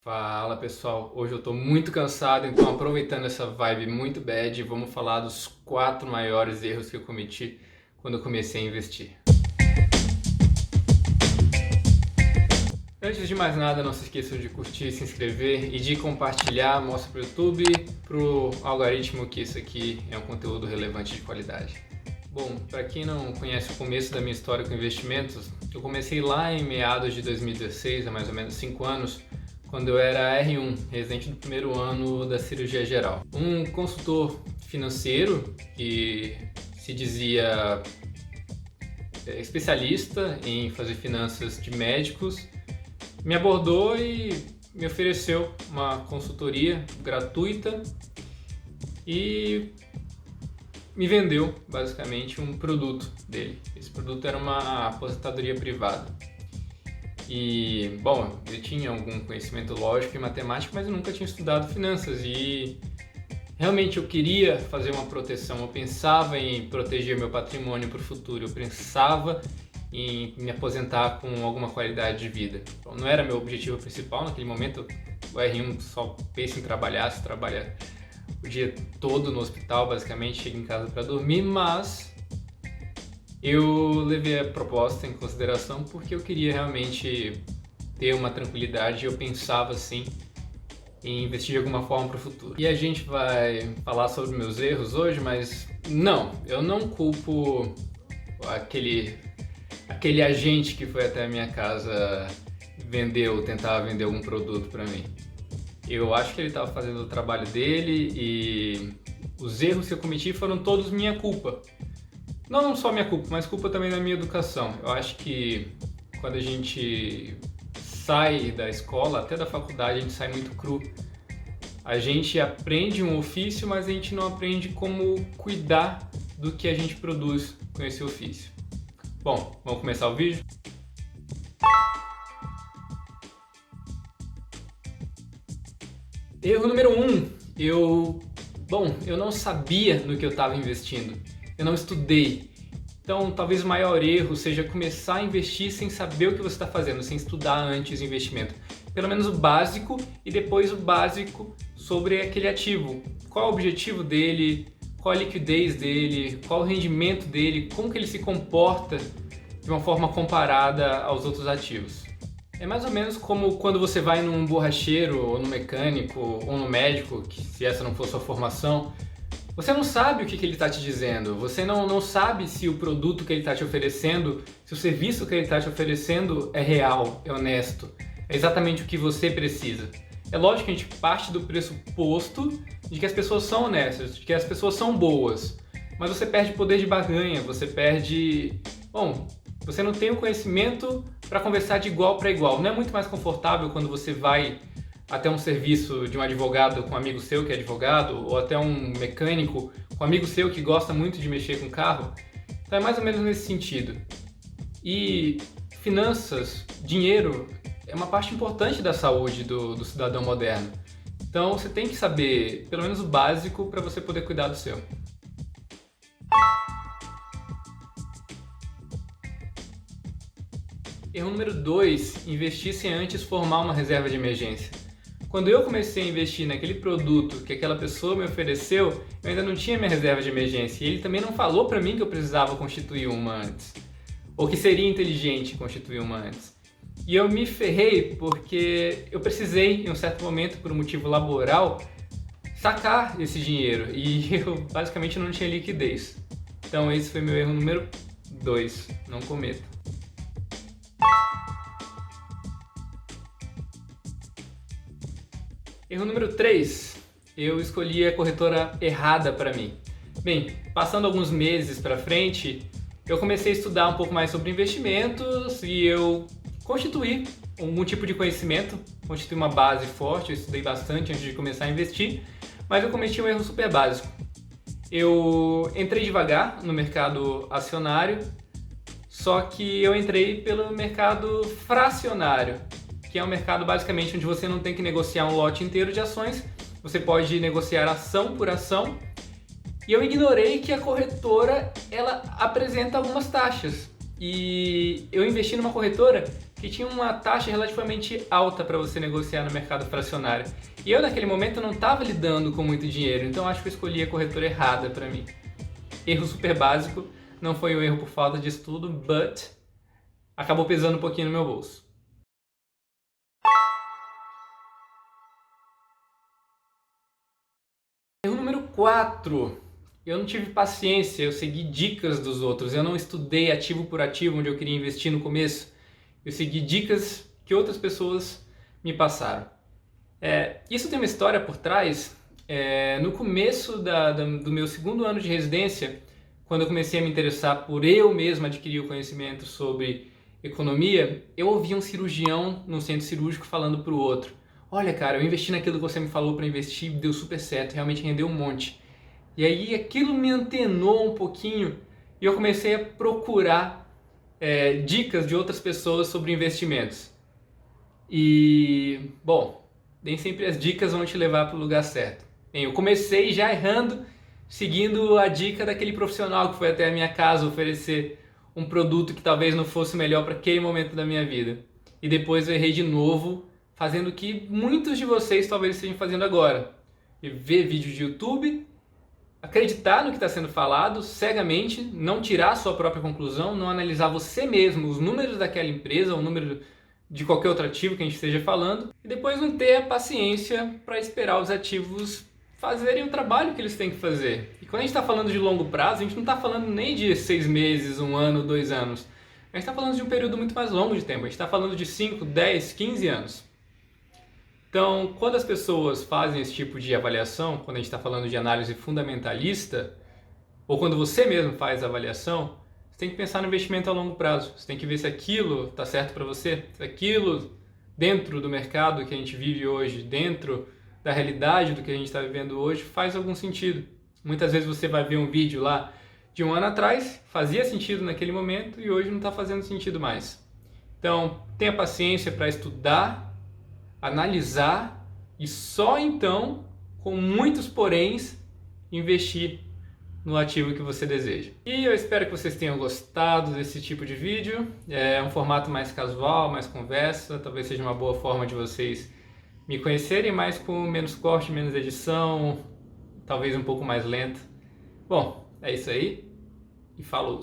Fala pessoal, hoje eu tô muito cansado, então aproveitando essa vibe muito bad, vamos falar dos 4 maiores erros que eu cometi quando eu comecei a investir. Antes de mais nada, não se esqueçam de curtir, se inscrever e de compartilhar, mostra pro YouTube, pro algoritmo que isso aqui é um conteúdo relevante de qualidade. Bom, para quem não conhece o começo da minha história com investimentos, eu comecei lá em meados de 2016, há mais ou menos 5 anos, quando eu era R1, residente do primeiro ano da cirurgia geral. Um consultor financeiro que se dizia especialista em fazer finanças de médicos me abordou e me ofereceu uma consultoria gratuita e me vendeu basicamente um produto dele. Esse produto era uma aposentadoria privada. E, bom, eu tinha algum conhecimento lógico e matemático, mas eu nunca tinha estudado finanças e realmente eu queria fazer uma proteção. Eu pensava em proteger meu patrimônio para o futuro, eu pensava em me aposentar com alguma qualidade de vida. Bom, não era meu objetivo principal naquele momento. O R1 só pensa em trabalhar, se trabalha o dia todo no hospital, basicamente, chega em casa para dormir, mas eu levei a proposta em consideração porque eu queria realmente ter uma tranquilidade e eu pensava assim em investir de alguma forma para o futuro. E a gente vai falar sobre meus erros hoje, mas não, eu não culpo aquele agente que foi até a minha casa tentar vender algum produto para mim. Eu acho que ele estava fazendo o trabalho dele e os erros que eu cometi foram todos minha culpa. Não só minha culpa, mas culpa também da minha educação. Eu acho que quando a gente sai da escola, até da faculdade, a gente sai muito cru. A gente aprende um ofício, mas a gente não aprende como cuidar do que a gente produz com esse ofício. Bom, vamos começar o vídeo? Erro número 1. Eu não sabia no que eu estava investindo. Eu não estudei. Então, talvez o maior erro seja começar a investir sem saber o que você está fazendo, sem estudar antes o investimento. Pelo menos o básico e depois o básico sobre aquele ativo. Qual é o objetivo dele, qual a liquidez dele, qual o rendimento dele, como que ele se comporta de uma forma comparada aos outros ativos. É mais ou menos como quando você vai num borracheiro, ou no mecânico, ou no médico, que se essa não for sua formação, você não sabe o que ele está te dizendo, você não sabe se o produto que ele está te oferecendo, se o serviço que ele está te oferecendo é real, é honesto, é exatamente o que você precisa. É lógico que a gente parte do pressuposto de que as pessoas são honestas, de que as pessoas são boas, mas você perde poder de barganha, você perde... Bom, você não tem o conhecimento para conversar de igual para igual. Não é muito mais confortável quando você vai até um serviço de um advogado com um amigo seu que é advogado, ou até um mecânico com um amigo seu que gosta muito de mexer com carro? Então é mais ou menos nesse sentido. E finanças, dinheiro, é uma parte importante da saúde do cidadão moderno. Então você tem que saber pelo menos o básico para você poder cuidar do seu. Erro número 2, investir sem antes formar uma reserva de emergência. Quando eu comecei a investir naquele produto que aquela pessoa me ofereceu, eu ainda não tinha minha reserva de emergência e ele também não falou para mim que eu precisava constituir uma antes, ou que seria inteligente constituir uma antes. E eu me ferrei porque eu precisei, em um certo momento, por um motivo laboral, sacar esse dinheiro e eu basicamente não tinha liquidez. Então esse foi meu erro número 2, não cometa. Erro número 3, eu escolhi a corretora errada para mim. Bem, passando alguns meses para frente, eu comecei a estudar um pouco mais sobre investimentos e eu constituí algum tipo de conhecimento, constituí uma base forte, eu estudei bastante antes de começar a investir, mas eu cometi um erro super básico. Eu entrei devagar no mercado acionário, só que eu entrei pelo mercado fracionário, que é um mercado basicamente onde você não tem que negociar um lote inteiro de ações, você pode negociar ação por ação, e eu ignorei que a corretora ela apresenta algumas taxas. E eu investi numa corretora que tinha uma taxa relativamente alta para você negociar no mercado fracionário. E eu naquele momento não estava lidando com muito dinheiro, então acho que eu escolhi a corretora errada para mim. Erro super básico, não foi um erro por falta de estudo, but acabou pesando um pouquinho no meu bolso. Erro número 4. Eu não tive paciência, eu segui dicas dos outros, eu não estudei ativo por ativo onde eu queria investir no começo. Eu segui dicas que outras pessoas me passaram. Isso tem uma história por trás. No começo do meu segundo ano de residência, quando eu comecei a me interessar por eu mesmo adquirir o conhecimento sobre economia, eu ouvi um cirurgião no centro cirúrgico falando para o outro: olha, cara, eu investi naquilo que você me falou para investir, deu super certo, realmente rendeu um monte. E aí aquilo me antenou um pouquinho e eu comecei a procurar dicas de outras pessoas sobre investimentos. E, bom, nem sempre as dicas vão te levar para o lugar certo. Bem, eu comecei já errando, seguindo a dica daquele profissional que foi até a minha casa oferecer um produto que talvez não fosse o melhor para aquele momento da minha vida. E depois eu errei de novo, fazendo o que muitos de vocês talvez estejam fazendo agora. Ver vídeos de YouTube, acreditar no que está sendo falado cegamente, não tirar a sua própria conclusão, não analisar você mesmo os números daquela empresa, o número de qualquer outro ativo que a gente esteja falando, e depois não ter a paciência para esperar os ativos fazerem o trabalho que eles têm que fazer. E quando a gente está falando de longo prazo, a gente não está falando nem de 6 meses, 1 ano, 2 anos. A gente está falando de um período muito mais longo de tempo. A gente está falando de 5, 10, 15 anos. Então, quando as pessoas fazem esse tipo de avaliação, quando a gente está falando de análise fundamentalista, ou quando você mesmo faz a avaliação, você tem que pensar no investimento a longo prazo. Você tem que ver se aquilo está certo para você, se aquilo dentro do mercado que a gente vive hoje, dentro da realidade do que a gente está vivendo hoje, faz algum sentido. Muitas vezes você vai ver um vídeo lá de 1 ano atrás, fazia sentido naquele momento e hoje não está fazendo sentido mais. Então, tenha paciência para estudar, analisar e só então, com muitos poréns, investir no ativo que você deseja. E eu espero que vocês tenham gostado desse tipo de vídeo. É um formato mais casual, mais conversa, talvez seja uma boa forma de vocês me conhecerem, mais com menos corte, menos edição, talvez um pouco mais lento. Bom, é isso aí e falou!